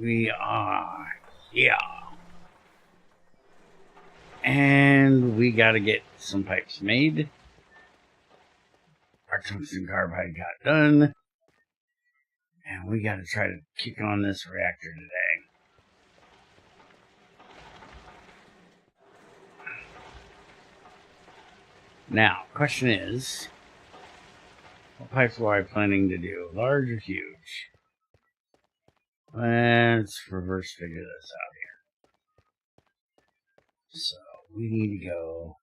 We are here. And we gotta get some pipes made. Our tungsten carbide got done. And we gotta try to kick on this reactor today. Now, question is, what pipes were I planning to do? Large or huge? Let's reverse figure this out here. So, we need to go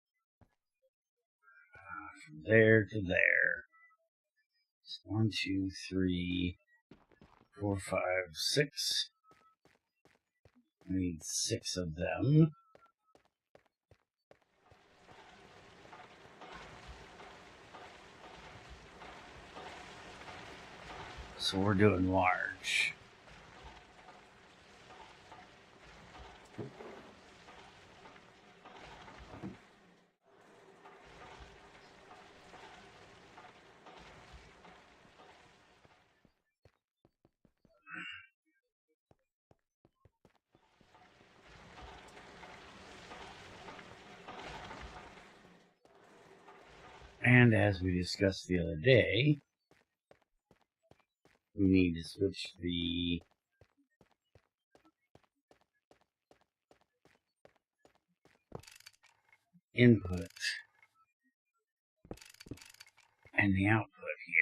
from there to there. It's 1, 2, 3, 4, 5, 6. We need 6 of them. So we're doing large. And as we discussed the other day, we need to switch the input and the output here.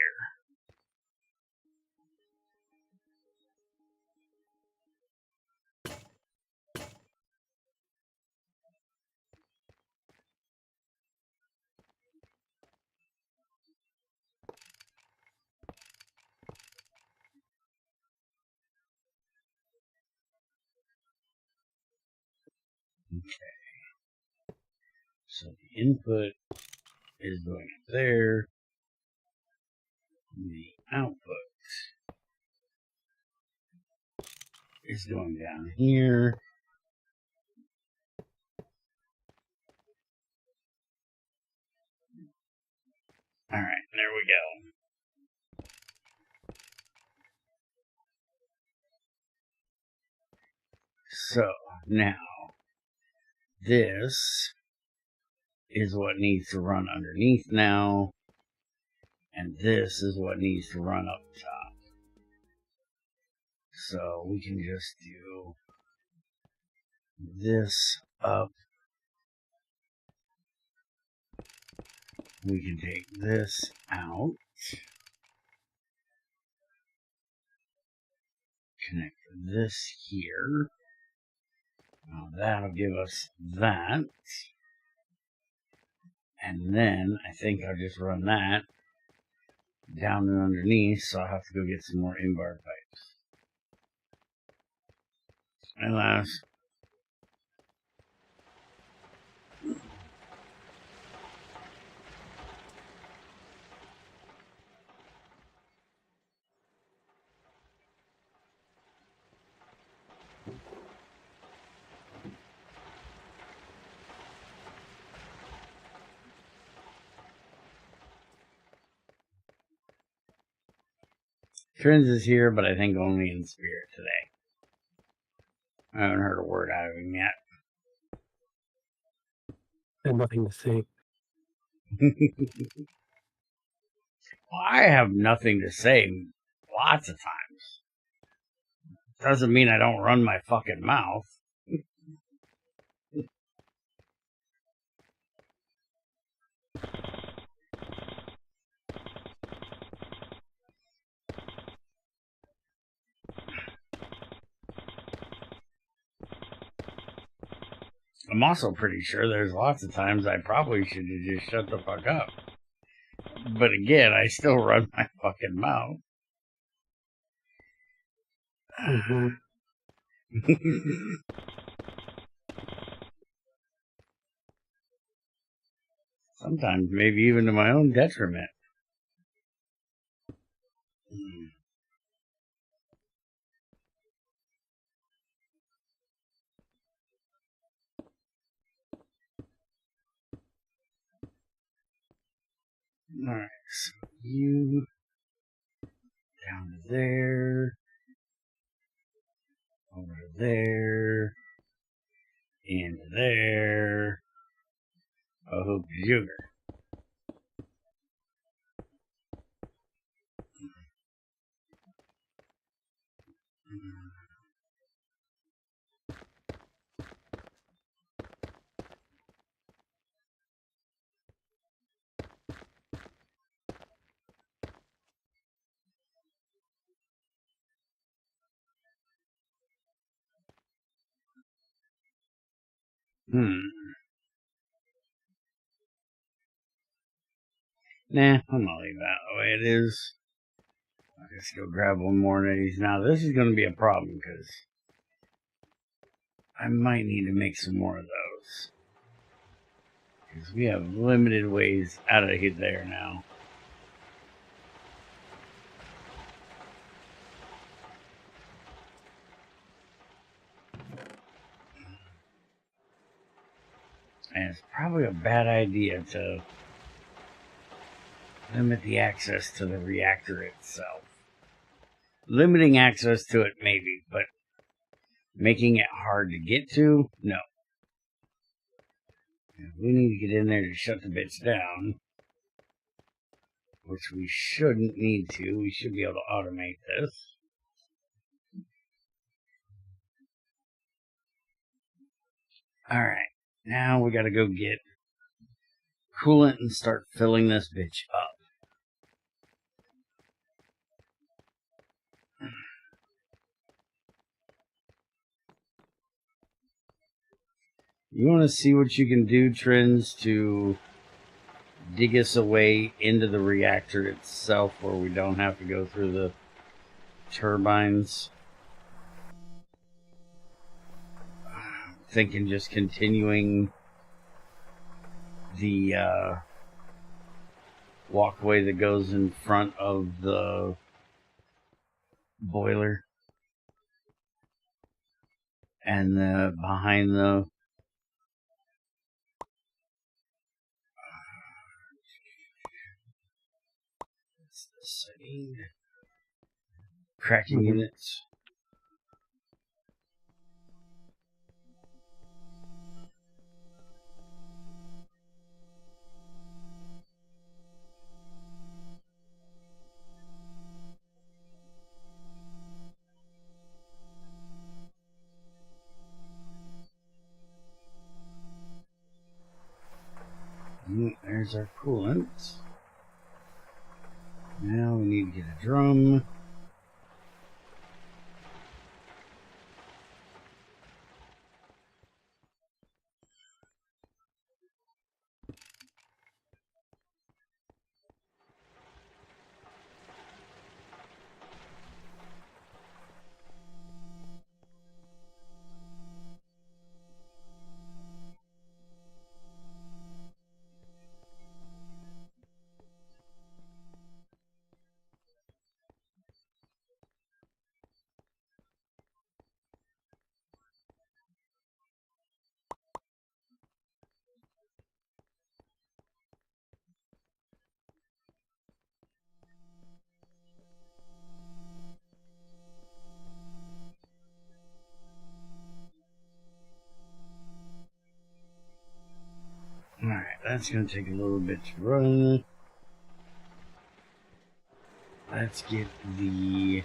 Okay. So the input is going up there. The output is going down here. Alright, there we go. So, now, this is what needs to run underneath now, and this is what needs to run up top. So, we can just do this up. We can take this out. Connect this here. Now that'll give us that. And then I think I'll just run that down and underneath, so I'll have to go get some more in-bar pipes. Unless Trins is here, but I think only in spirit today. I haven't heard a word out of him yet. I have nothing to say. Well, I have nothing to say lots of times. Doesn't mean I don't run my fucking mouth. I'm also pretty sure there's lots of times I probably should have just shut the fuck up. But again, I still run my fucking mouth. Mm-hmm. Sometimes maybe even to my own detriment. Alright, so you down to there. there, into there. A hoop sugar. Nah, I'm gonna leave that the way it is. I'll just go grab one more of these. Now, this is gonna be a problem because I might need to make some more of those. Because we have limited ways out of here there now. And it's probably a bad idea to limit the access to the reactor itself. Limiting access to it, maybe, but making it hard to get to, no. We need to get in there to shut the bits down, which we shouldn't need to. We should be able to automate this. Alright, now we gotta go get coolant and start filling this bitch up. You want to see what you can do, Trends, to dig us away into the reactor itself where we don't have to go through the turbines? I'm thinking just continuing the walkway that goes in front of the boiler and behind the cracking units. There's our coolant. Now we need to get a drum. Alright, that's going to take a little bit to run. Let's get the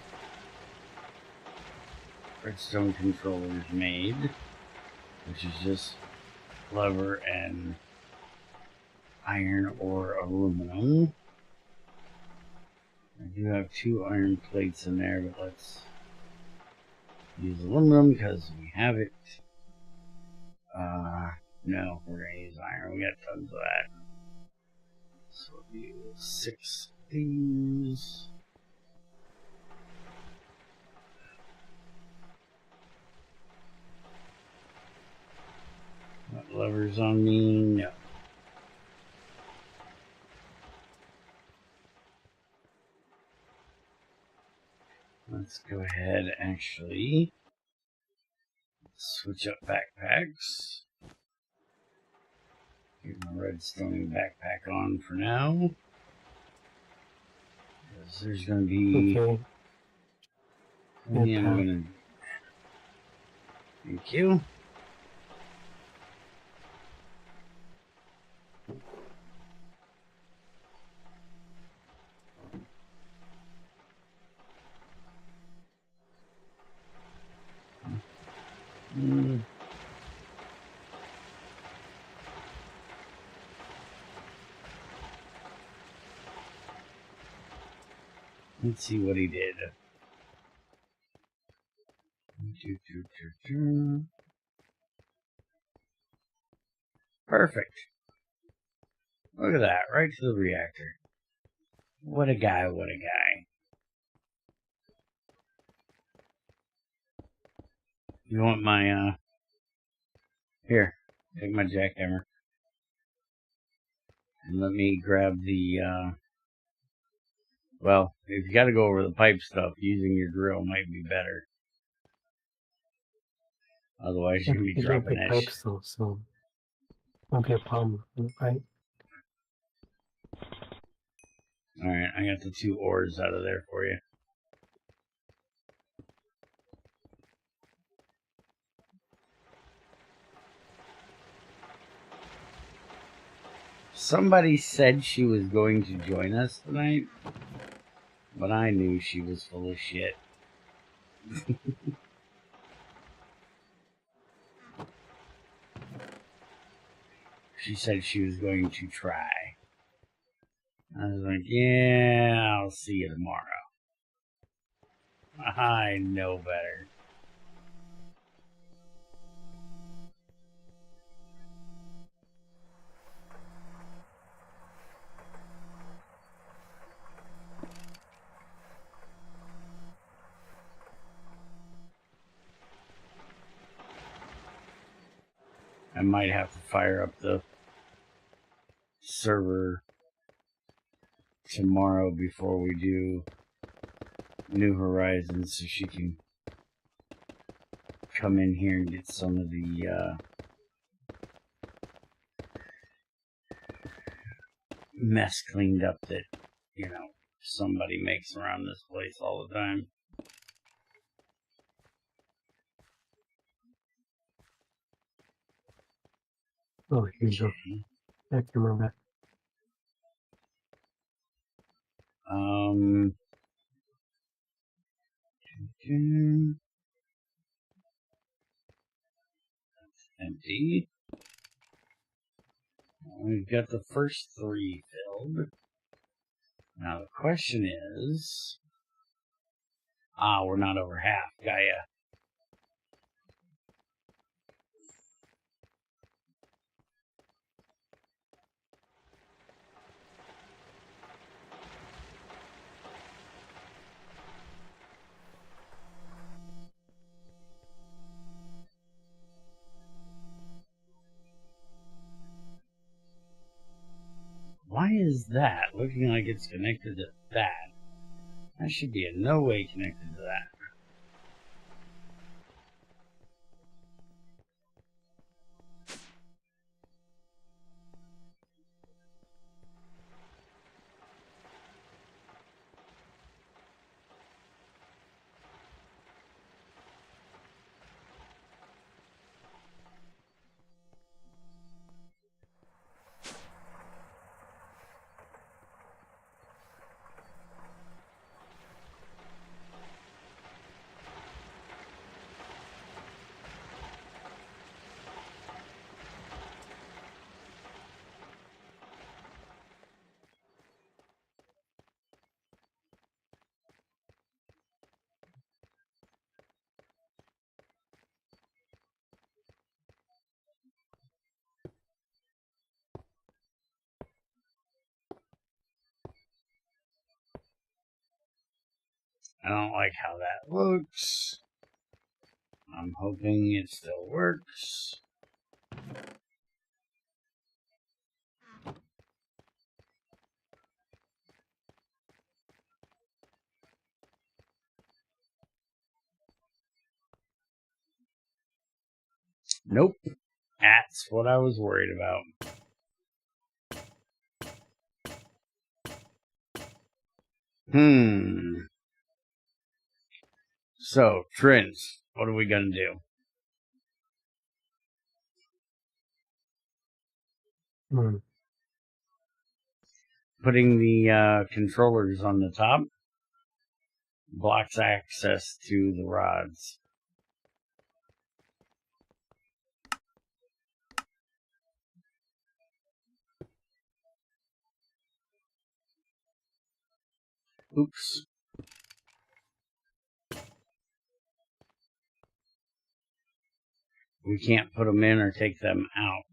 redstone controllers made, which is just lever and iron or aluminum. I do have 2 iron plates in there, but let's use aluminum because we have it. No, we're going to use iron. We got tons of that. So we'll do 6 of these. Got levers on me? No. Let's go ahead and actually switch up backpacks. Get my redstone backpack on for now. Because there's going to be... Okay. Yeah, I'm going to... Thank you. Let's see what he did. Perfect. Look at that, right to the reactor. What a guy, what a guy. You want my, here, take my jackhammer. And let me grab the, well, if you gotta go over the pipe stuff, using your drill might be better. Otherwise, you're gonna be dropping that shit. So won't be a problem, right? Alright, I got the 2 ores out of there for you. Somebody said she was going to join us tonight, but I knew she was full of shit. She said she was going to try. I was like, yeah, I'll see you tomorrow. I know better. I might have to fire up the server tomorrow before we do New Horizons so she can come in here and get some of the mess cleaned up that, you know, somebody makes around this place all the time. Oh, here you go. I can remember empty. We've got the first 3 filled. Now the question is, we're not over half. Gaia. Why is that looking like it's connected to that? That should be in no way connected to that. I don't like how that looks. I'm hoping it still works. Nope. That's what I was worried about. So, trends. What are we gonna do? Putting the controllers on the top blocks access to the rods. Oops. We can't put them in or take them out.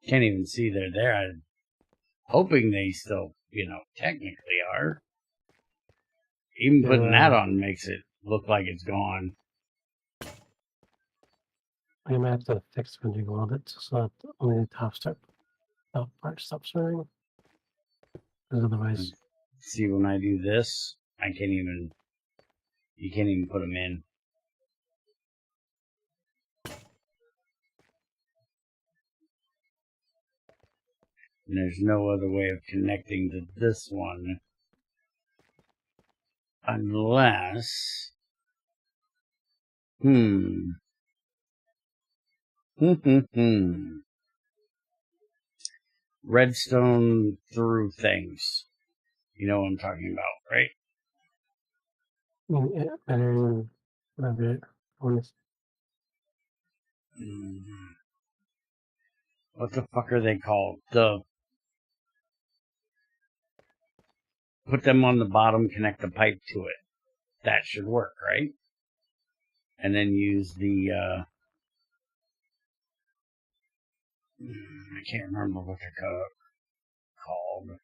Can't even see they're there. I'm hoping they still, technically are. Even putting that on makes it look like it's gone. I'm gonna have to fix when you weld it so that only the top part stops running. Because otherwise, See, when I do this, you can't even put them in. And there's no other way of connecting to this one unless redstone through things. You know what I'm talking about, right? better than whatever bonus. What the fuck are they called? Put them on the bottom, connect the pipe to it. That should work, right? And then use the, I can't remember what they're called.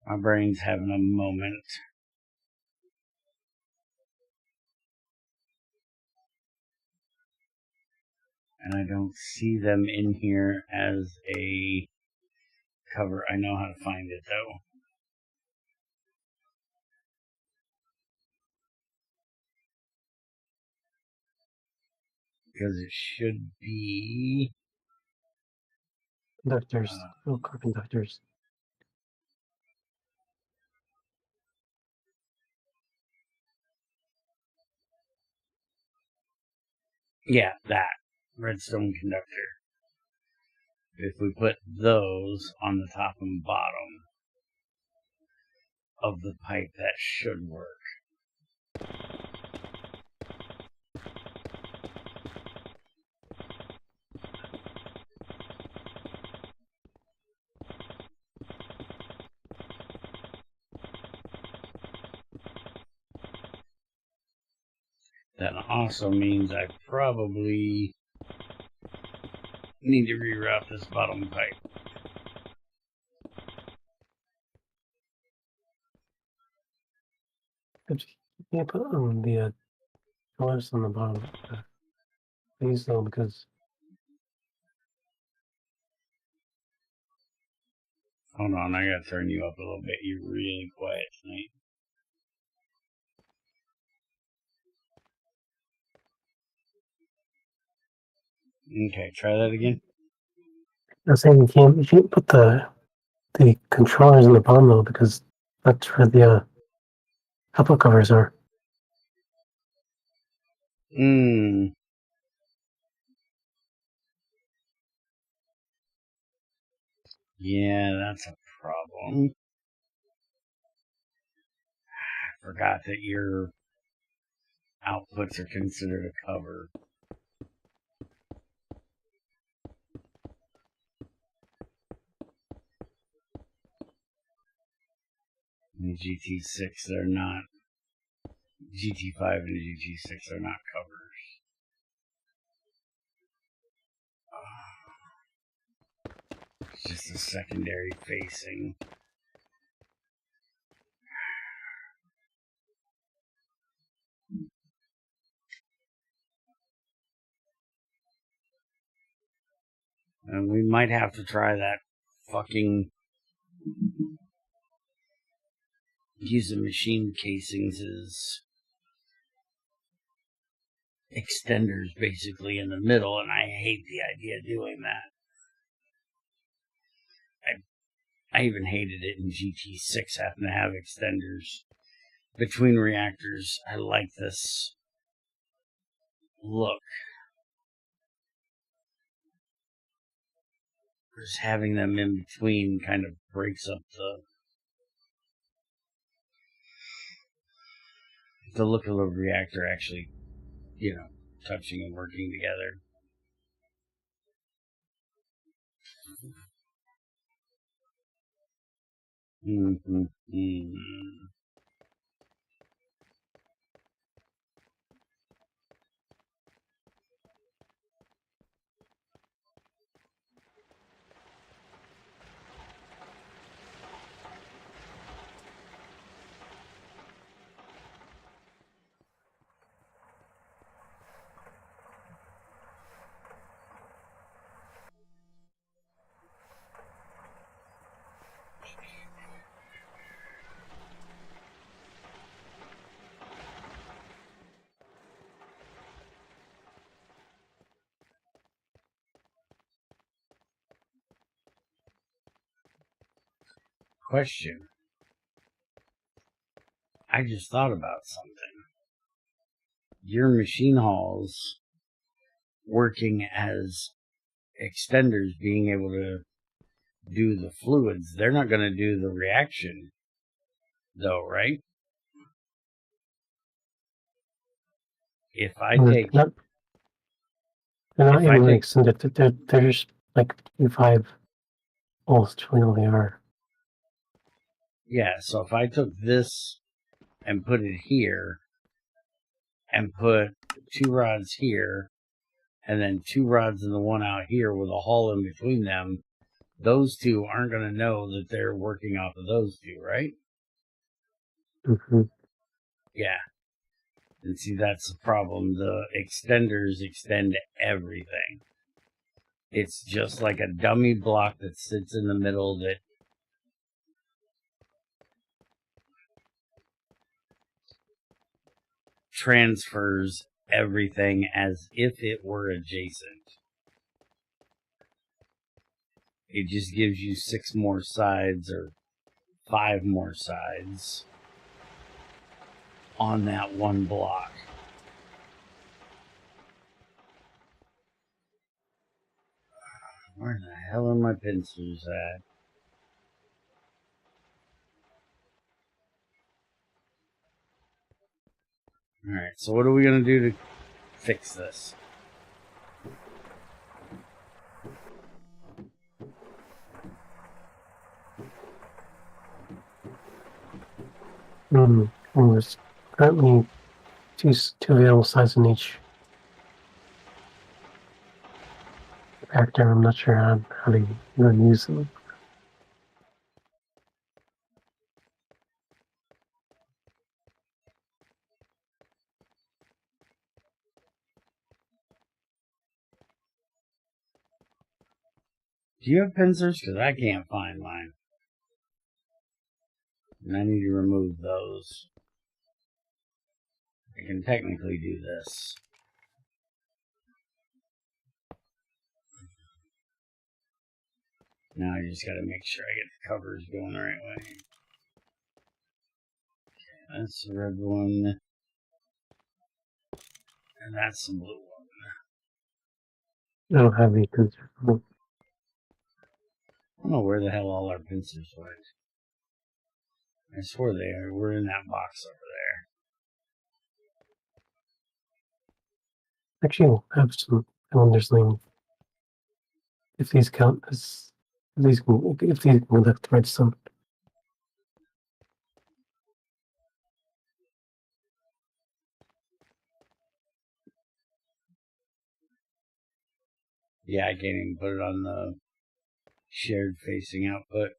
My brain's having a moment. And I don't see them in here as a cover. I know how to find it, though. Because it should be Conductors, core conductors. Yeah, that redstone conductor. If we put those on the top and bottom of the pipe, that should work. That also means I probably need to reroute this bottom pipe. You can't put the colors on the bottom. Please though, because Hold on, I gotta turn you up a little bit. You're really quiet tonight. Okay, try that again. I'm saying you can't put the controllers in the bottom though, because that's where the output covers are. Yeah, that's a problem. I forgot that your outputs are considered a cover. In the GT6, they're not. GT5 and the GT6 are not covers. It's just a secondary facing. And we might have to try that fucking using machine casings as extenders basically in the middle, and I hate the idea of doing that. I even hated it in GT6 having to have extenders between reactors. I like this look. Just having them in between kind of breaks up the look of the reactor actually, you know, touching and working together. Question. I just thought about something. Your machine halls working as extenders, being able to do the fluids, they're not going to do the reaction, though, right? If I take... They're not even like extended. They're just like GT5 almost all they are. Yeah, so if I took this and put it here, and put 2 rods here, and then 2 rods in the one out here with a hole in between them, those two aren't going to know that they're working off of those two, right? Yeah. And see, that's the problem. The extenders extend everything. It's just like a dummy block that sits in the middle that transfers everything as if it were adjacent. It just gives you 6 more sides or 5 more sides on that one block. Where the hell are my pincers at? Alright, so what are we going to do to fix this? There's currently two available sides in each reactor. I'm not sure how to even use them. Do you have pincers? Because I can't find mine. And I need to remove those. I can technically do this. Now I just got to make sure I get the covers going the right way. Okay, that's the red one. And that's the blue one. I don't have any pincers. I don't know where the hell all our pincers went. I swear they were in that box over there. Actually, we'll have some cylinders laying. If these count as if these can conduct redstone. Yeah, I can't even put it on the shared facing output.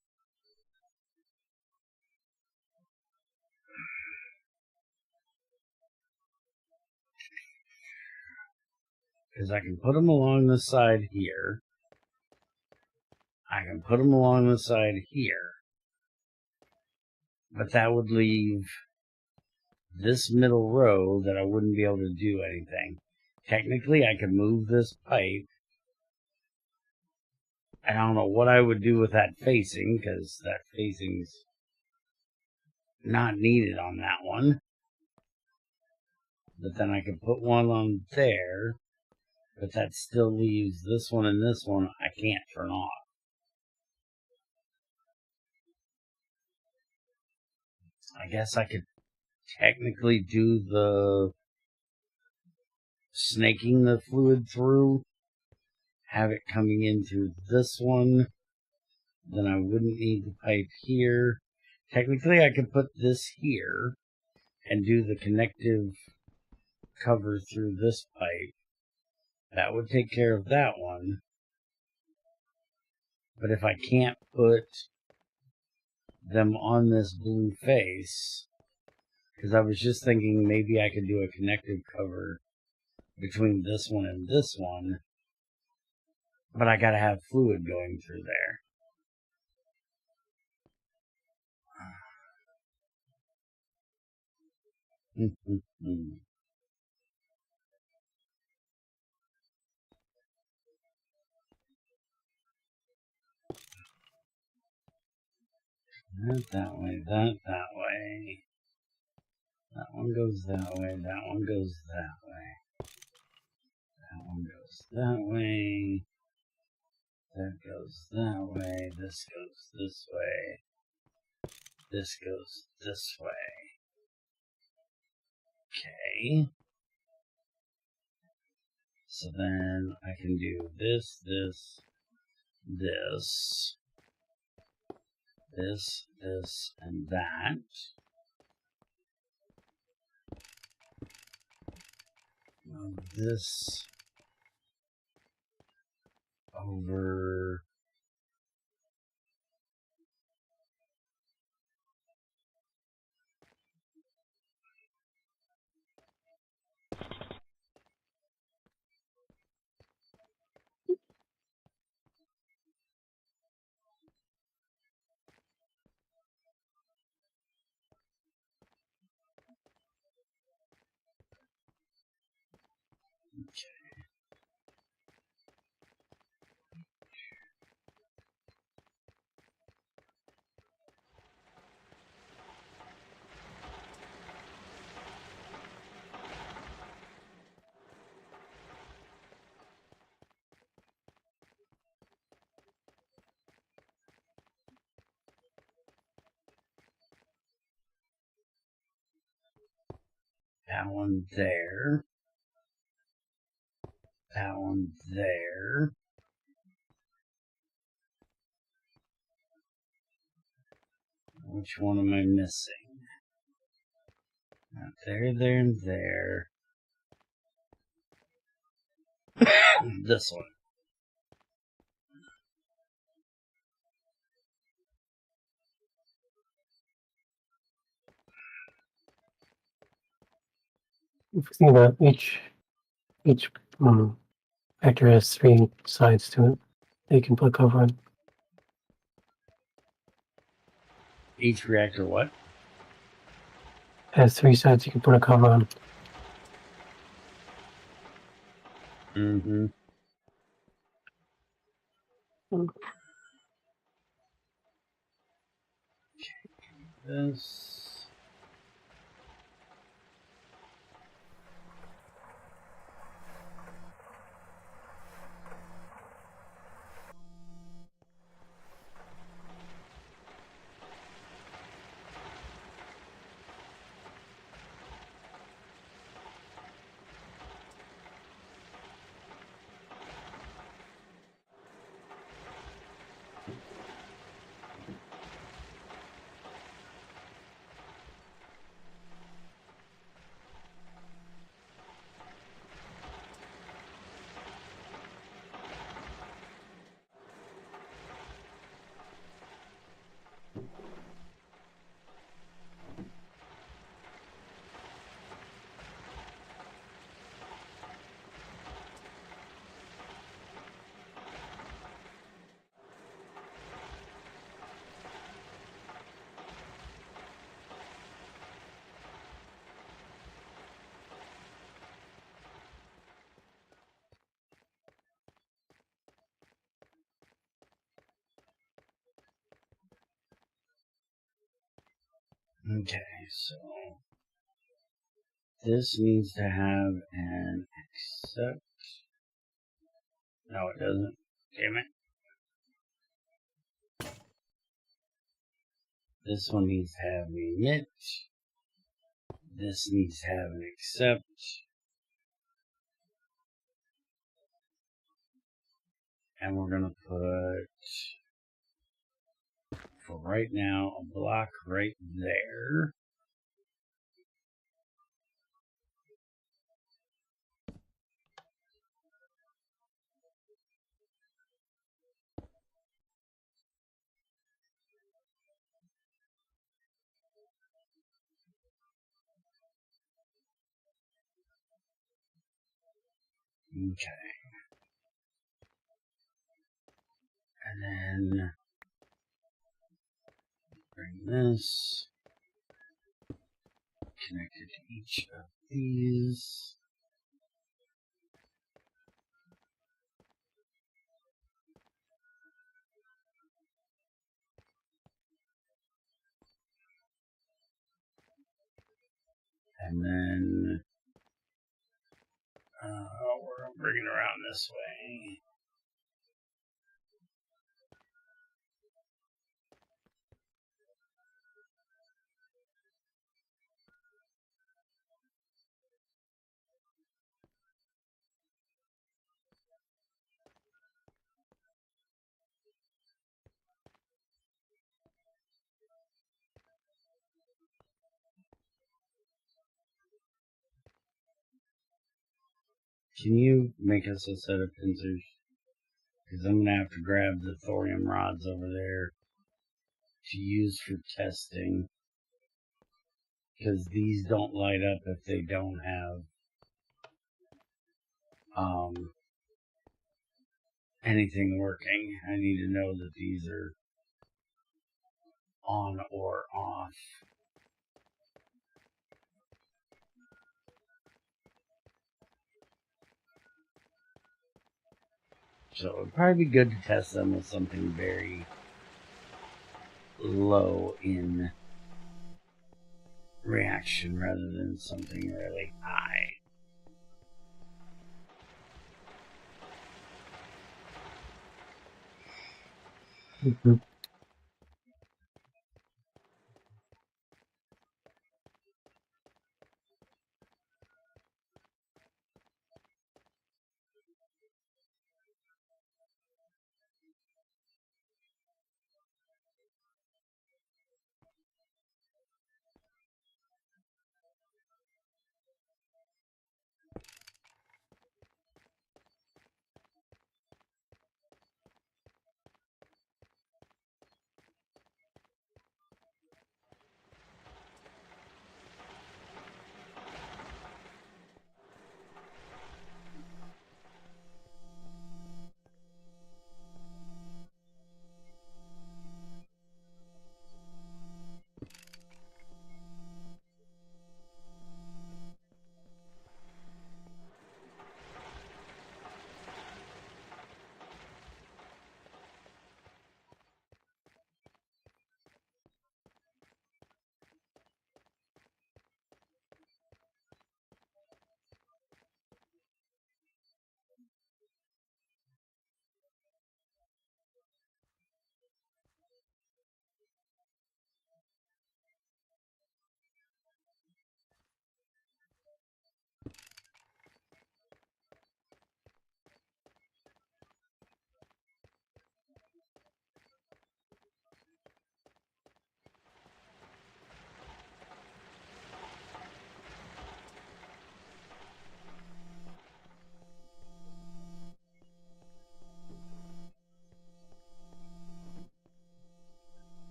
Because I can put them along the side here. I can put them along the side here. But that would leave this middle row that I wouldn't be able to do anything. Technically, I could move this pipe I don't know what I would do with that facing, because that facing's not needed on that one. But then I could put one on there, but that still leaves this one and this one I can't turn off. I guess I could technically do the snaking the fluid through, have it coming in through this one, then I wouldn't need the pipe here. Technically I could put this here and do the connective cover through this pipe. That would take care of that one. But if I can't put them on this blue face, because I was just thinking maybe I could do a connective cover between this one and this one, but I gotta have fluid going through there. That way, that way. That one goes that way, that one goes that way. That one goes that way. That goes that way. This goes this way. This goes this way. Okay. So then I can do this, this, this, this, this, and that. Now this over that one there. That one there. Which one am I missing? Not there, there, and there. This one. If you think about each vector has 3 sides to it that you can put cover on. Each reactor what? Has 3 sides you can put a cover on. Mm-hmm. This. Okay, so this needs to have an accept. No, it doesn't. Damn it. This one needs to have an emit. This needs to have an accept. And we're going to put, for right now, a block right there. Okay. And then bring this, connect it to each of these. And then we're going to bring it around this way. Can you make us a set of pincers? Because I'm going to have to grab the thorium rods over there to use for testing. Because these don't light up if they don't have anything working. I need to know that these are on or off. So it would probably be good to test them with something very low in reaction rather than something really high. Mm-hmm.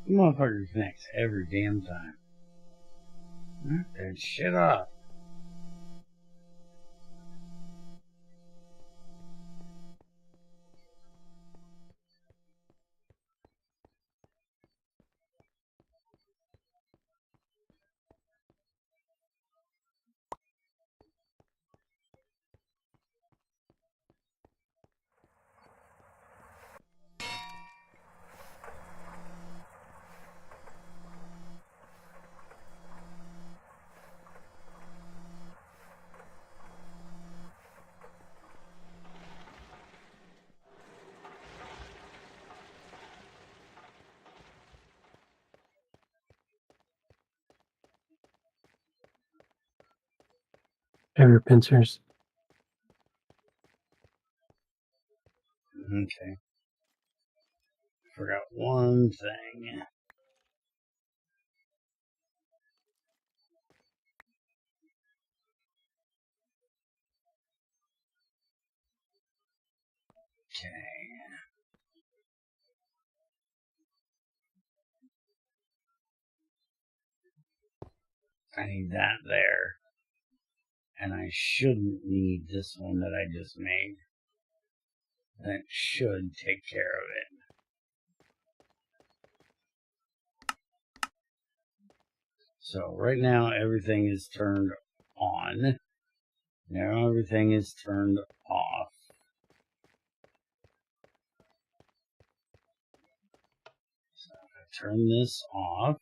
Motherfucker connects every damn time. Knock that shit off. heavier pincers. Okay. Forgot one thing. Okay. I need that there. And I shouldn't need this one that I just made. That should take care of it. So right now everything is turned on. Now everything is turned off. So if I turn this off,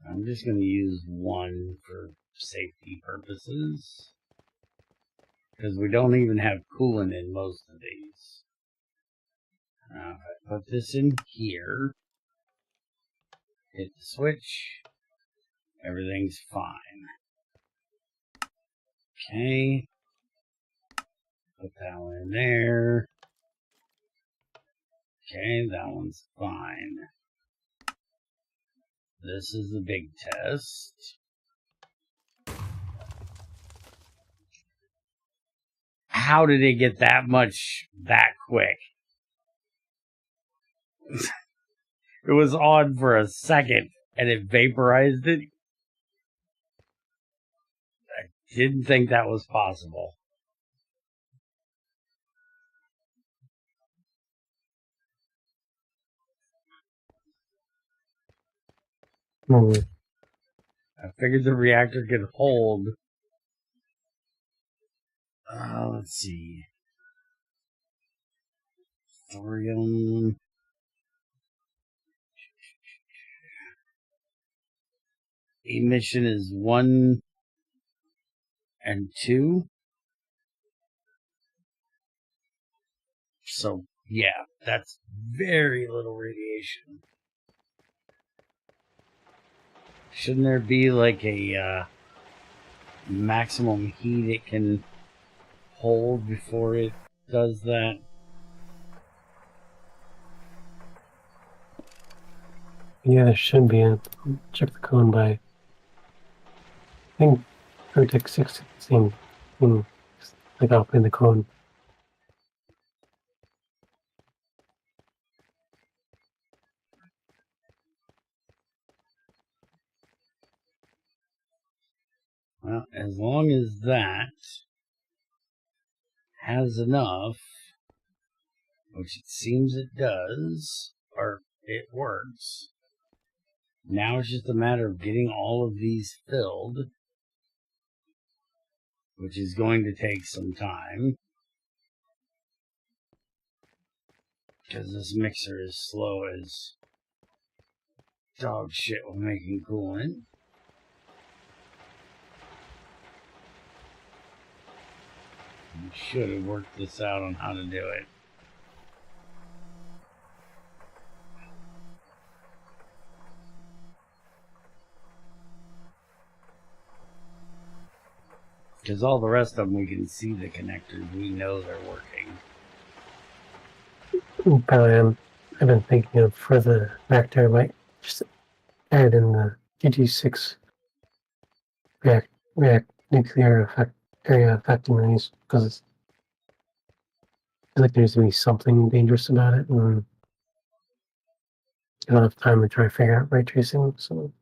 I'm just going to use one for safety purposes. Because we don't even have coolant in most of these. Now if I put this in here, hit the switch, everything's fine. Okay. Put that one in there. Okay, that one's fine. This is the big test. How did it get that much that quick? It was on for a second and it vaporized it. I didn't think that was possible. I figured the reactor could hold. Let's see. Thorium. Emission is 1 and 2. So, yeah, that's very little radiation. Shouldn't there be like a maximum heat it can hold before it does that? Yeah, there should be. Check the code by. I think GregTech 16. Like I'll put in the code. Well, as long as that has enough, which it seems it does, or it works. Now it's just a matter of getting all of these filled, which is going to take some time. Because this mixer is slow as dog shit when making coolant. You should have worked this out on how to do it. Because all the rest of them, we can see the connectors. We know they're working. Probably I've been thinking of for the reactor, I might just add in the GT6 react nuclear effect area affecting these because I feel like there's going to be something dangerous about it, and I don't have time to try to figure out ray tracing. So,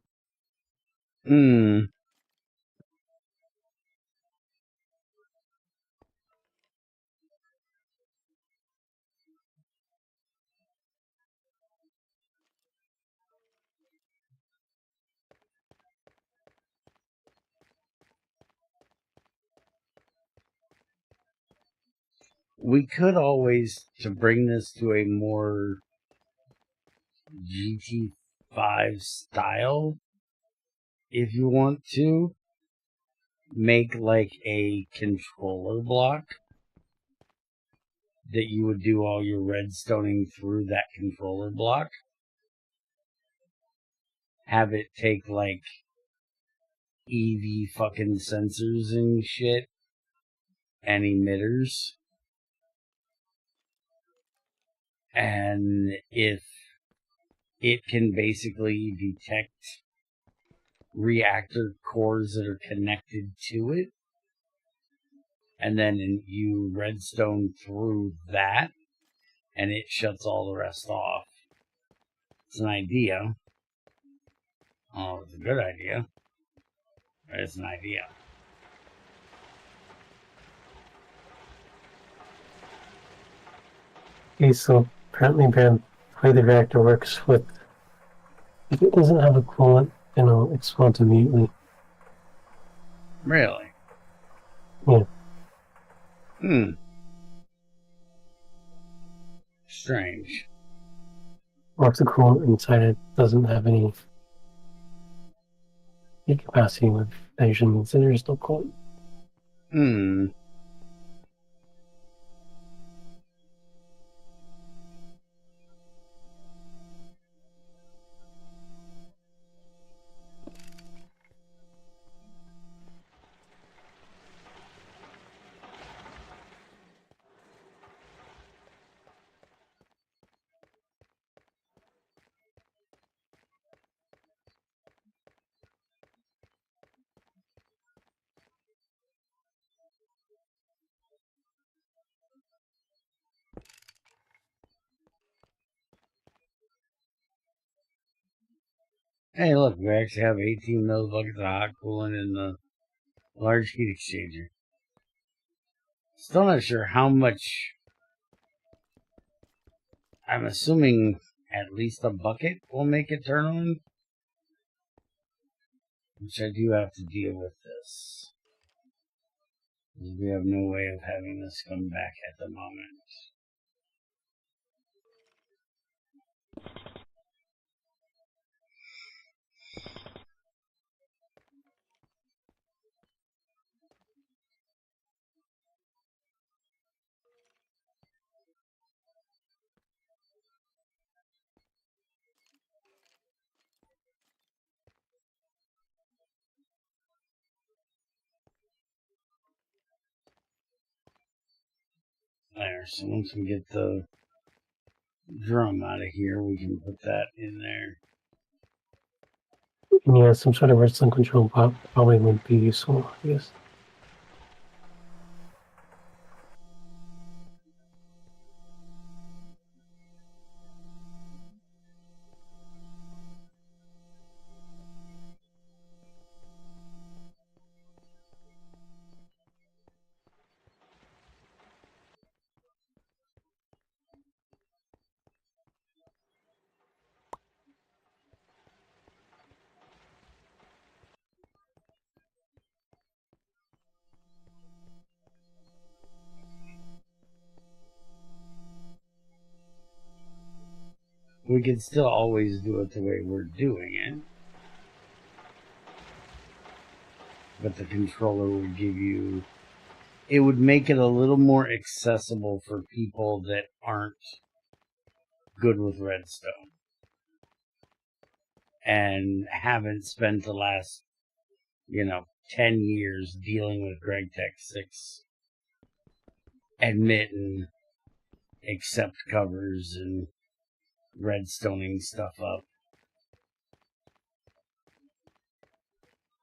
We could always, to bring this to a more GT5 style, if you want to, make like a controller block that you would do all your redstoning through that controller block. Have it take like EV fucking sensors and shit and emitters. And if it can basically detect reactor cores that are connected to it, and then you redstone through that, and it shuts all the rest off. It's an idea. Oh, it's a good idea. But it's an idea. Okay, so apparently, the way the reactor works with, if it doesn't have a coolant, then it'll explode immediately. Really? Yeah. Strange. Or if the coolant inside it doesn't have any capacity with fission, means there's no coolant. Hey, look, we actually have 18 millibuckets of hot coolant in the large heat exchanger. Still not sure how much. I'm assuming at least a bucket will make it turn on. Which I do have to deal with this. We have no way of having this come back at the moment. There, so once we get the drum out of here, we can put that in there. Yeah, some sort of redstone control probably would be useful, I guess. We could still always do it the way we're doing it. But the controller would give you... It would make it a little more accessible for people that aren't good with redstone. And haven't spent the last, 10 years dealing with GregTech 6. Admitting accept covers and redstoning stuff up.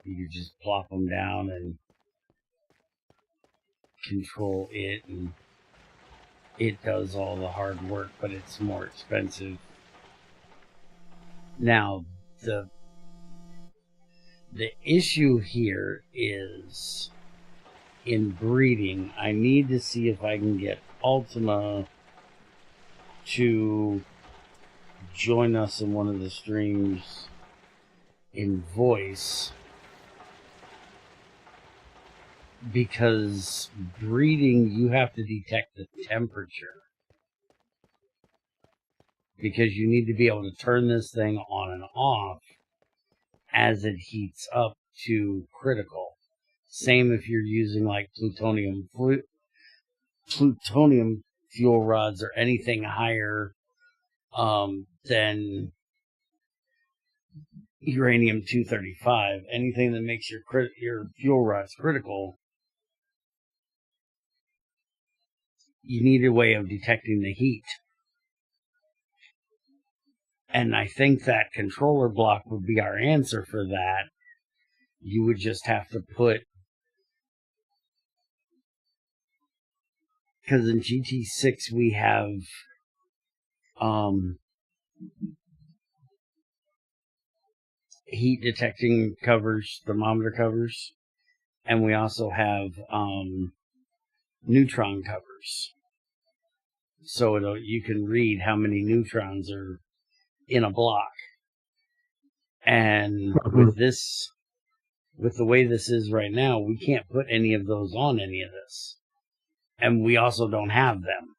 You could just plop them down and control it, and it does all the hard work, but it's more expensive. Now, the issue here is in breeding. I need to see if I can get Ultima to join us in one of the streams in voice, because breeding, you have to detect the temperature, because you need to be able to turn this thing on and off as it heats up to critical. Same if you're using like plutonium fuel rods or anything higher than uranium-235, anything that makes your fuel rods critical, you need a way of detecting the heat. And I think that controller block would be our answer for that. You would just have to put, because in GT6 we have heat detecting covers, thermometer covers, and we also have neutron covers. So you can read how many neutrons are in a block. And with the way this is right now, we can't put any of those on any of this. And we also don't have them.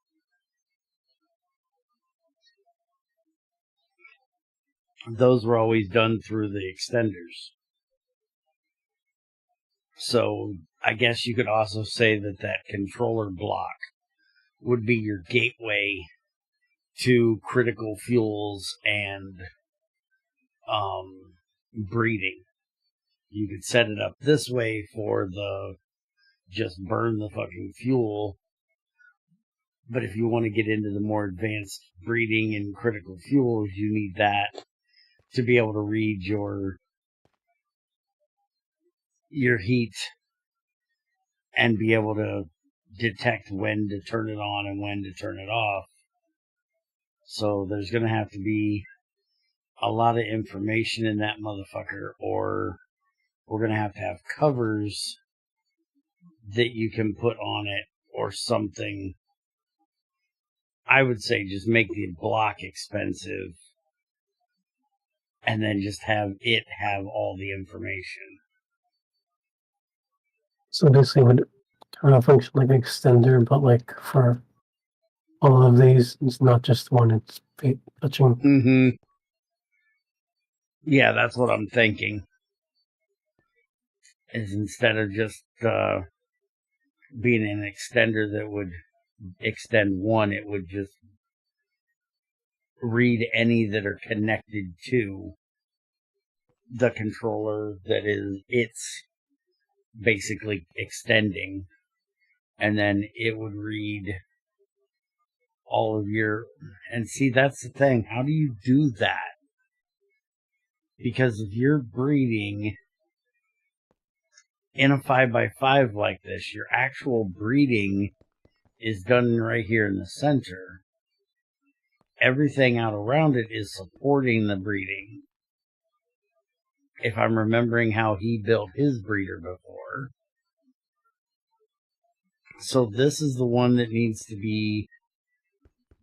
Those were always done through the extenders. So I guess you could also say that controller block would be your gateway to critical fuels and breeding. You could set it up this way for just burn the fucking fuel. But if you want to get into the more advanced breeding and critical fuels, you need that to be able to read your heat and be able to detect when to turn it on and when to turn it off. So there's going to have to be a lot of information in that motherfucker, or we're going to have covers that you can put on it or something. I would say just make the block expensive and then just have all the information. So basically, would kind of function like an extender, but like for all of these, it's not just one, it's touching. Mm-hmm. Yeah, that's what I'm thinking. Is instead of just being an extender that would extend one, it would just read any that are connected to the controller that it's basically extending, and then it would read all of your, and see, that's the thing. How do you do that? Because if you're breeding in a 5x5 like this, your actual breeding is done right here in the center. Everything out around it is supporting the breeding. If I'm remembering how he built his breeder before. So this is the one that needs to be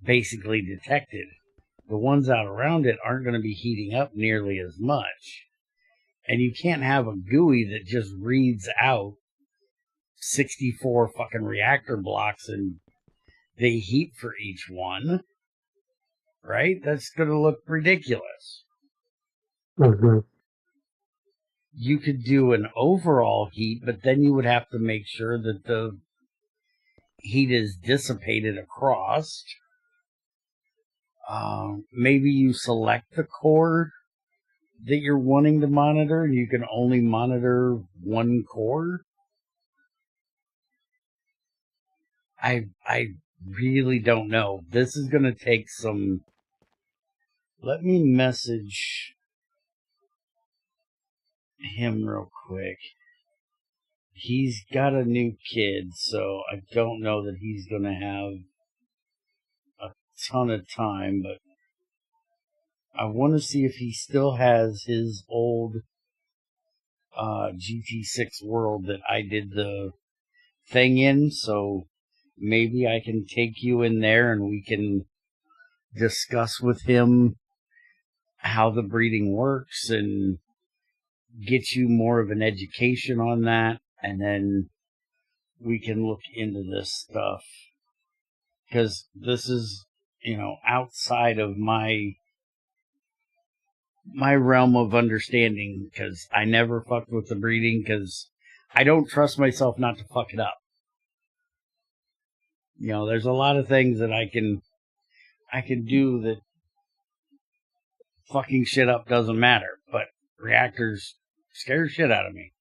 basically detected. The ones out around it aren't going to be heating up nearly as much. And you can't have a GUI that just reads out 64 fucking reactor blocks and they heat for each one. Right? That's going to look ridiculous. Mm-hmm. You could do an overall heat, but then you would have to make sure that the heat is dissipated across. Maybe you select the core that you're wanting to monitor, and you can only monitor one core. I really don't know. This is going to take some... Let me message him real quick. He's got a new kid, so I don't know that he's going to have a ton of time, but I want to see if he still has his old GT6 world that I did the thing in, so maybe I can take you in there and we can discuss with him how the breeding works and get you more of an education on that, and then we can look into this stuff, because this is, outside of my realm of understanding, because I never fucked with the breeding, because I don't trust myself not to fuck it up. There's a lot of things that I can do that fucking shit up doesn't matter, but Reactors scare the shit out of me.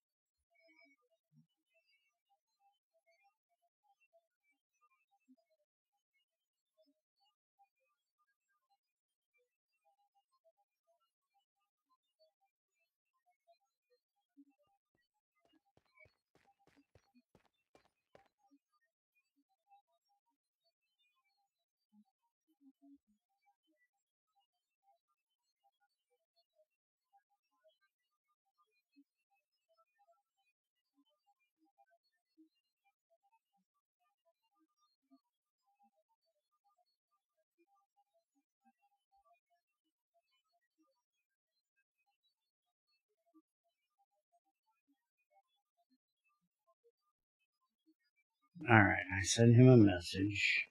Alright, I send him a message.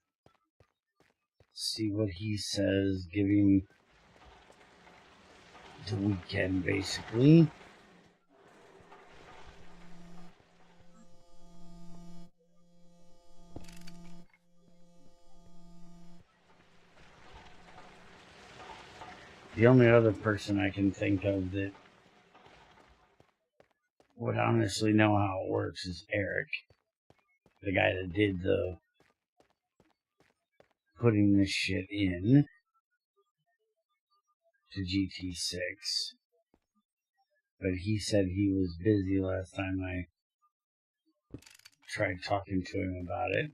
See what he says. Give him the weekend, basically. The only other person I can think of that would honestly know how it works is Eric. The guy that did the putting this shit in to GT6. But he said he was busy last time I tried talking to him about it.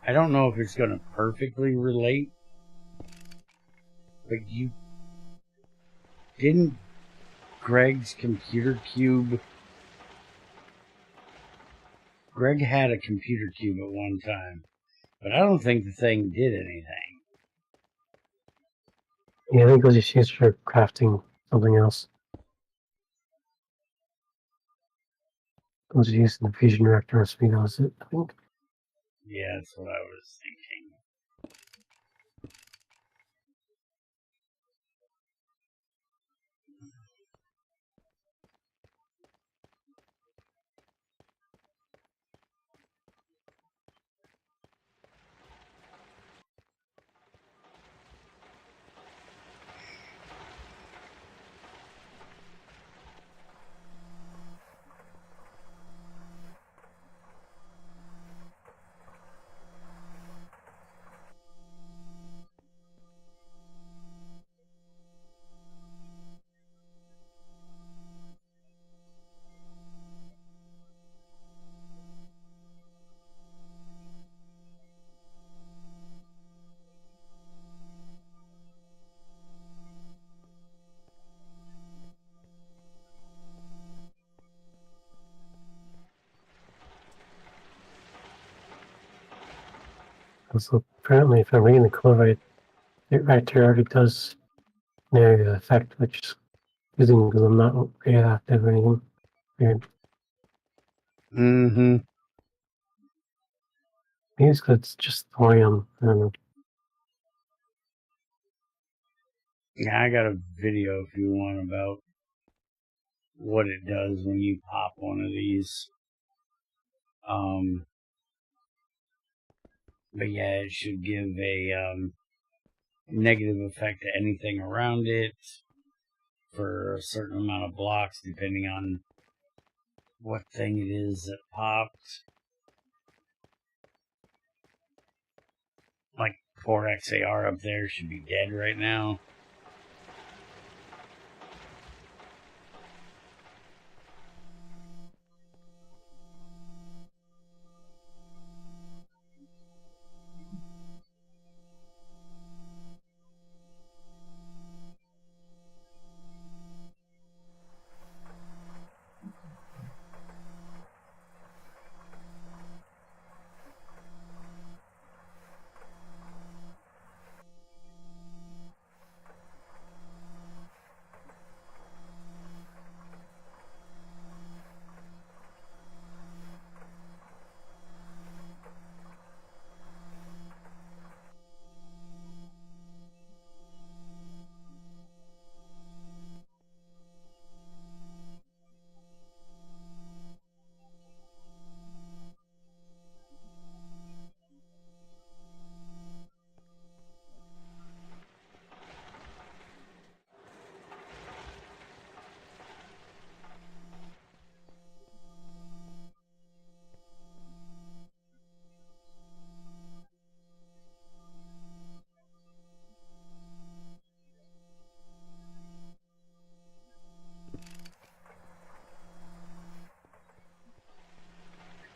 I don't know if it's going to perfectly relate, but you didn't Greg's computer cube. Greg had a computer cube at one time, but I don't think the thing did anything. Yeah, I think it was just used for crafting something else. It was used in the fusion reactor recipe, that was it, I think. Yeah, that's what I was thinking. So apparently, if I'm reading the code right, Reactor already does an area effect, which is using because I'm not radioactive or anything. Weird. Mm-hmm. Maybe it's because it's just thorium. I don't know. Yeah, I got a video if you want about what it does when you pop one of these. But yeah, it should give a negative effect to anything around it for a certain amount of blocks, depending on what thing it is that popped. Like poor XAR up there should be dead right now.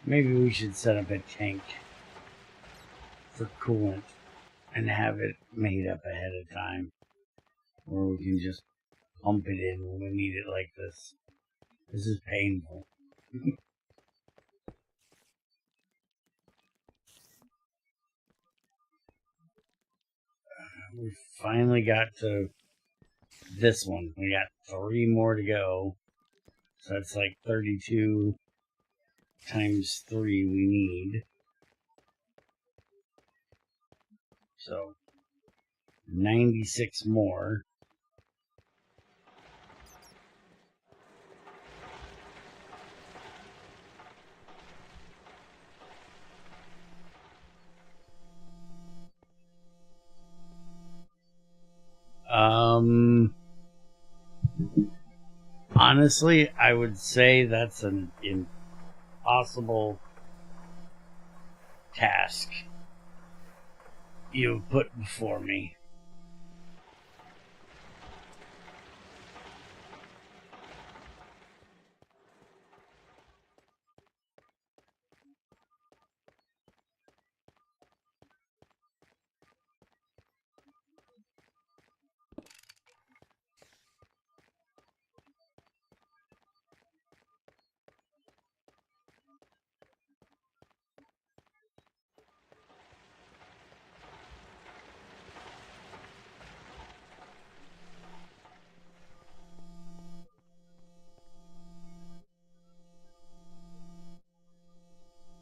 Maybe we should set up a tank for coolant and have it made up ahead of time, where we can just pump it in when we need it like this. This is painful. We finally got to this one. We got 3 more to go. So that's like 32 times 3 we need. So 96 more. Honestly, I would say that's an impossible task you've put before me.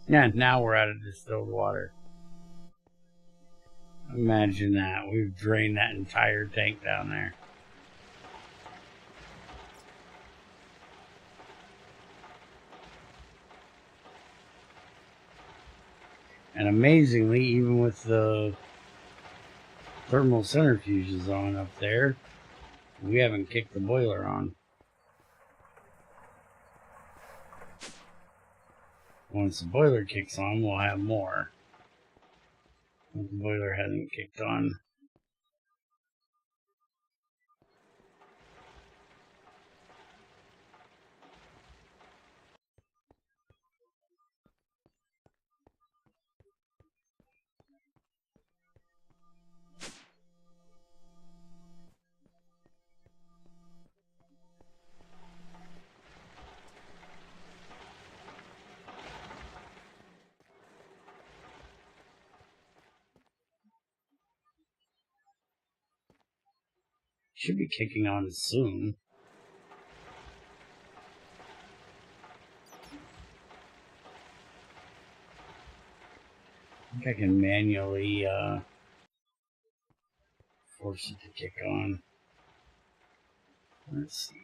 Yeah, now we're out of distilled water. Imagine that. We've drained that entire tank down there. And amazingly, even with the thermal centrifuges on up there, we haven't kicked the boiler on. Once the boiler kicks on, we'll have more. The boiler hasn't kicked on. Should be kicking on soon. I think I can manually force it to kick on. Let's see.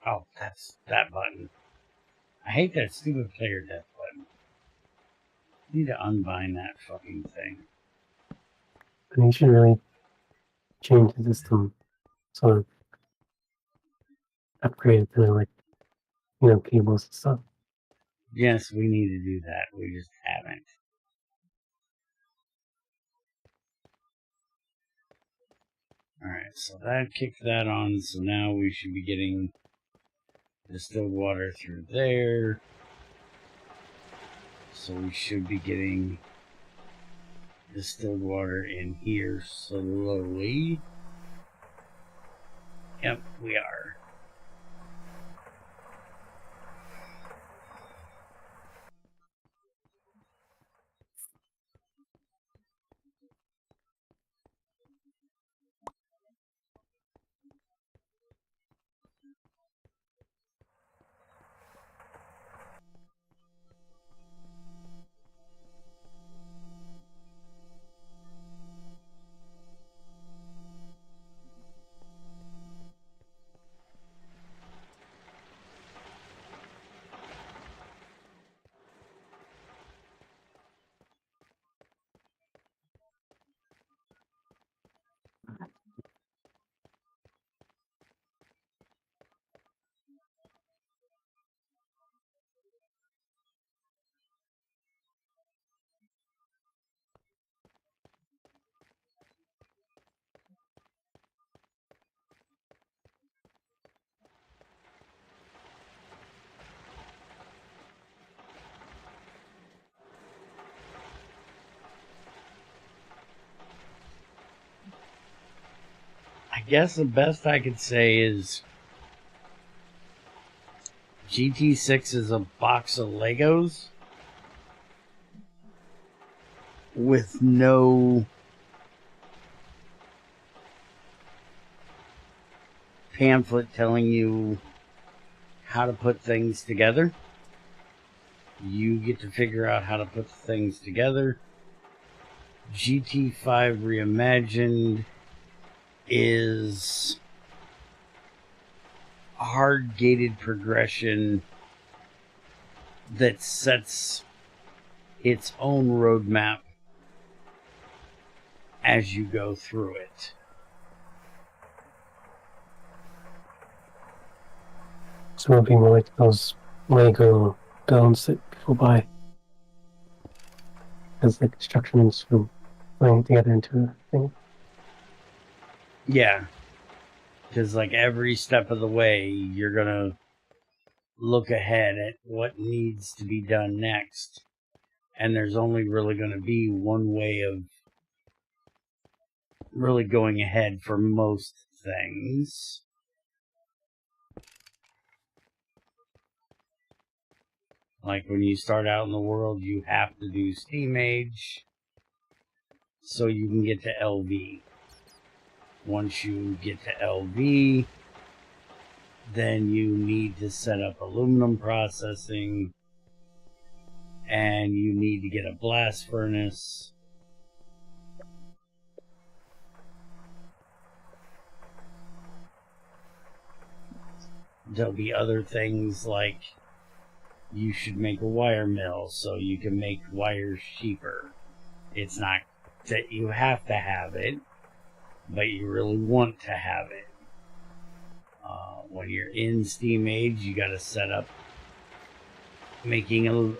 Oh, that's that button. I hate that stupid player death button. I need to unbind that fucking thing. And you should really change the system, sort of upgrade it to like, cables and stuff. Yes, we need to do that. We just haven't. Alright, so that kicked that on, so now we should be getting distilled water through there. So we should be getting distilled water in here slowly. Yep, we are. guess the best I could say is GT6 is a box of Legos with no pamphlet telling you how to put things together. You get to figure out how to put things together. GT5 Reimagined is a hard-gated progression that sets its own roadmap as you go through it. So it'll be more like those Lego builds that people buy as like instructions for putting it together into a thing. Yeah. Because like every step of the way, you're going to look ahead at what needs to be done next. And there's only really going to be one way of really going ahead for most things. Like when you start out in the world, you have to do Steam Age so you can get to LV. Once you get to LV, then you need to set up aluminum processing, and you need to get a blast furnace. There'll be other things like you should make a wire mill so you can make wires cheaper. It's not that you have to have it, but you really want to have it. When you're in Steam Age, you got to set up making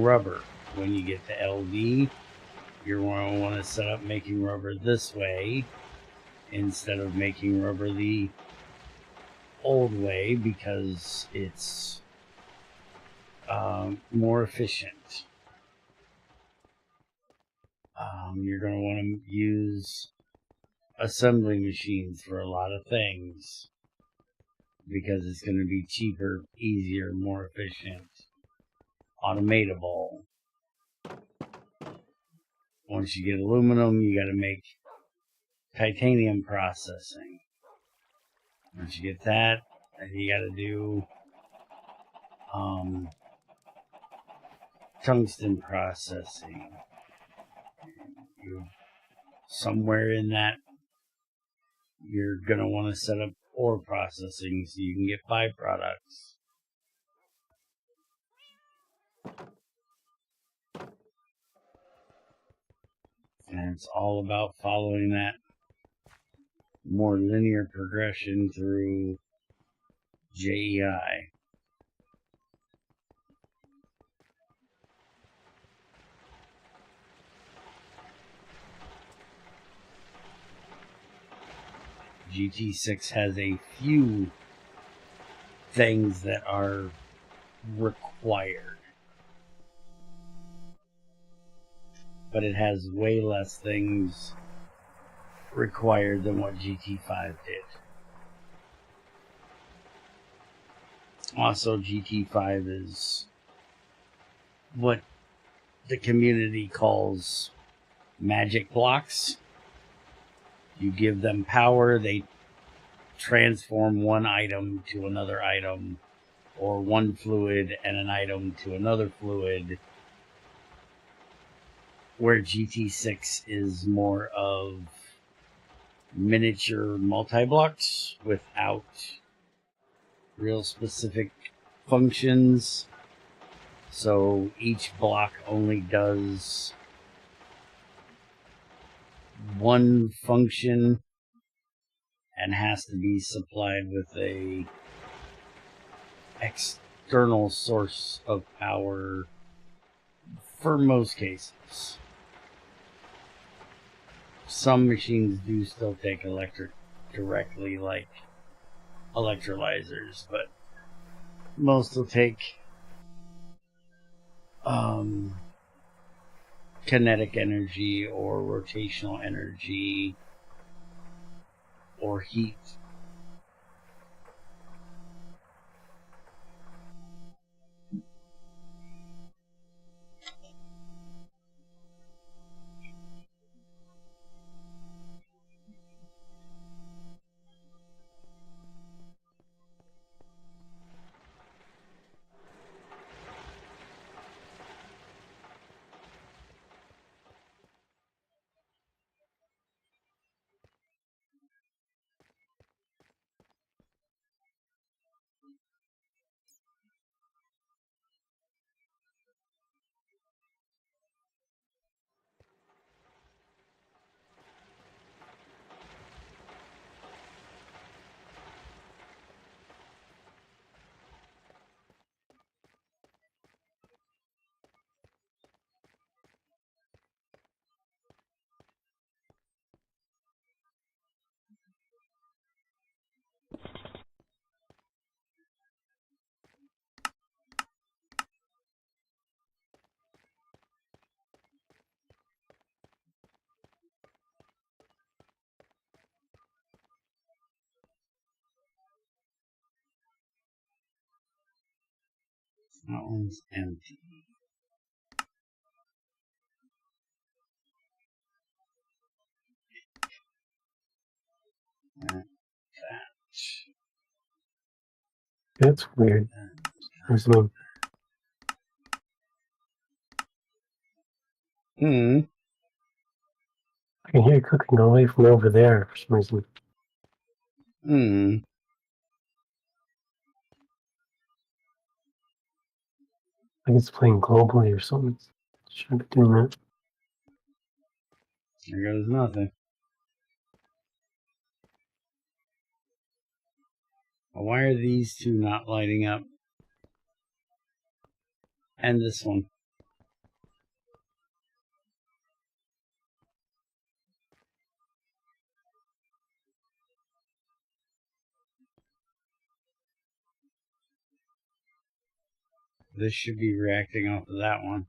rubber. When you get to LV, you're going to want to set up making rubber this way instead of making rubber the old way, because it's more efficient. You're going to want to use assembly machines for a lot of things because it's going to be cheaper, easier, more efficient, automatable. Once you get aluminum, you got to make titanium processing. Once you get that, then you got to do tungsten processing. Somewhere in that, you're going to want to set up ore processing so you can get byproducts. And it's all about following that more linear progression through JEI. GT6 has a few things that are required, but it has way less things required than what GT5 did. Also, GT5 is what the community calls magic blocks. You give them power, they transform one item to another item, or one fluid and an item to another fluid, where GT6 is more of miniature multi-blocks without real specific functions. So each block only does one function and has to be supplied with a external source of power for most cases. Some machines do still take electric directly, like electrolyzers, but most will take kinetic energy or rotational energy or heat. That one's empty. That. That's weird. There's no. I can hear you cooking away from over there for some reason. Like it's playing globally or something. Should be doing that. There goes nothing. Why are these two not lighting up? And this one. This should be reacting off of that one.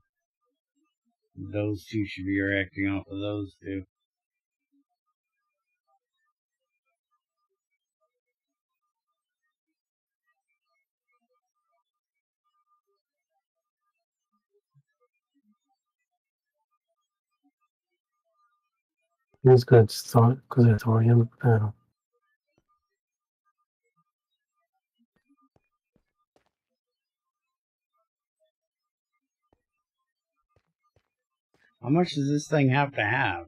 Those two should be reacting off of those two. It's good thought because it's thorium. How much does this thing have to have?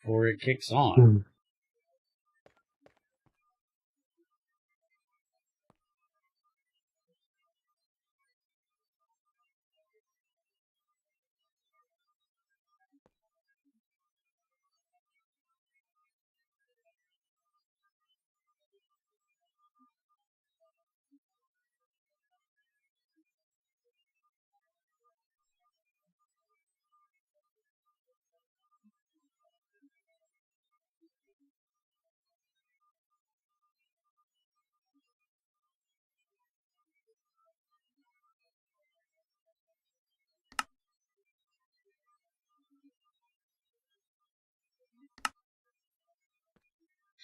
Before it kicks on?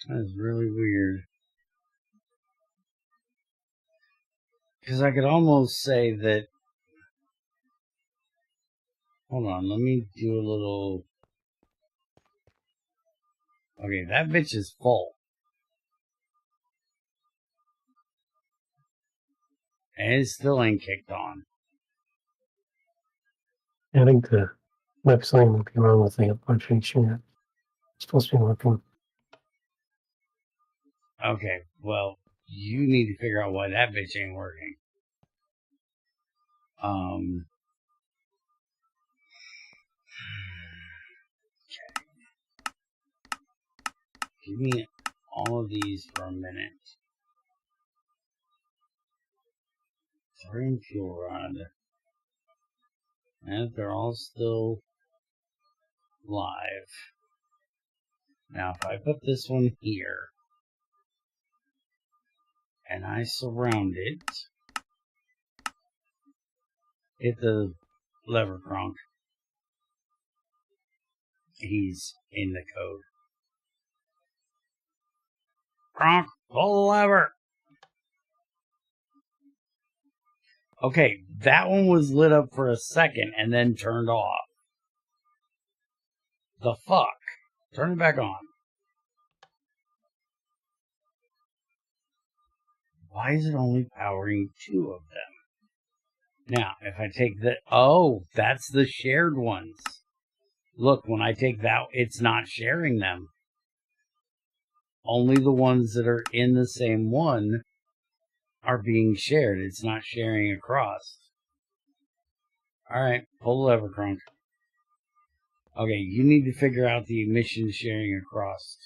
That's really weird. Because I could almost say that... Hold on, let me do a little... Okay, that bitch is full. And it still ain't kicked on. I think the website might be wrong with the application. It's supposed to be working. Okay, well, you need to figure out why that bitch ain't working. Give me all of these for a minute. Thorium fuel rod. And they're all still live. Now, if I put this one here, and I surround it, hit the lever cronk. he's in the code. Kronk, pull the lever. Okay, that one was lit up for a second and then turned off. The fuck? Turn it back on. Why is it only powering 2 of them? Now, if I take the... Oh, that's the shared ones. Look, when I take that, it's not sharing them. Only the ones that are in the same one are being shared. It's not sharing across. Alright, pull the lever, Kronk. Okay, you need to figure out the emission sharing across.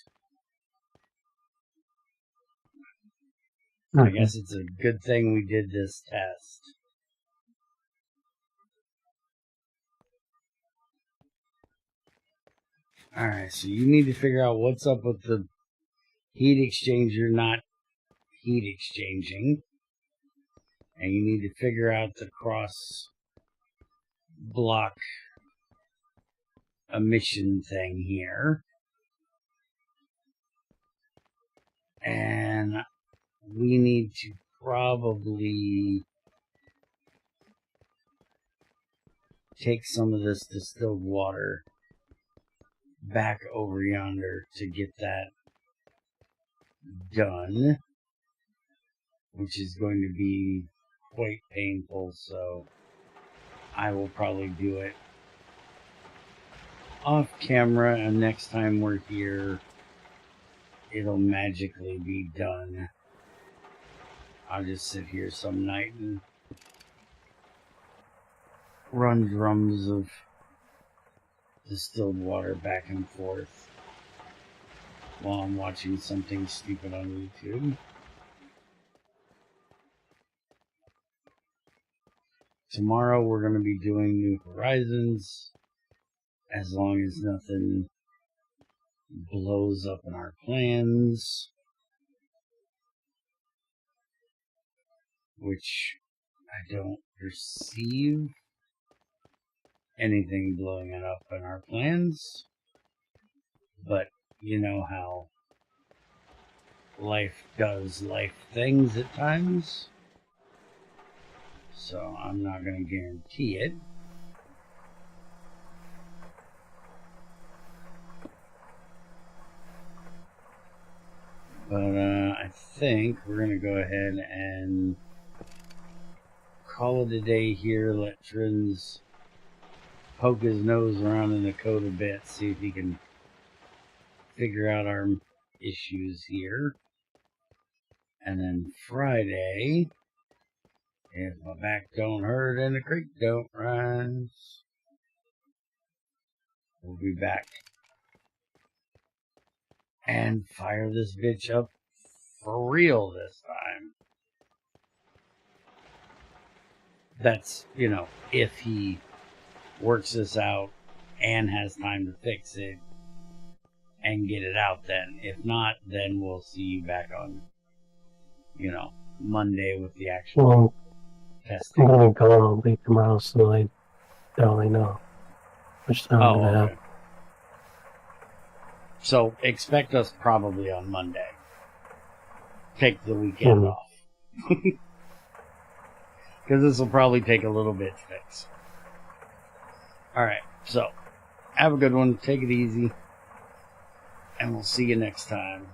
I guess it's a good thing we did this test. Alright, so you need to figure out what's up with the heat exchanger not heat exchanging. And you need to figure out the cross block emission thing here. And we need to probably take some of this distilled water back over yonder to get that done, which is going to be quite painful, so I will probably do it off camera, and next time we're here it'll magically be done. I'll just sit here some night and run drums of distilled water back and forth while I'm watching something stupid on YouTube. Tomorrow we're going to be doing New Horizons, as long as nothing blows up in our plans, which I don't perceive anything blowing it up in our plans, but you know how life does life things at times, so I'm not going to guarantee it. But I think we're going to go ahead and call it a day here. Let Trins poke his nose around in the code a bit, see if he can figure out our issues here. And then Friday, if my back don't hurt and the creek don't rise, we'll be back and fire this bitch up for real this time. That's, you know, if he works this out and has time to fix it and get it out then. If not, then we'll see you back on, you know, Monday with the actual testing. I'm going to be gone all day tomorrow, so I don't really know which time I'm going to have. So expect us probably on Monday. Take the weekend off. Because this will probably take a little bit to fix. Alright, so have a good one. Take it easy. And we'll see you next time.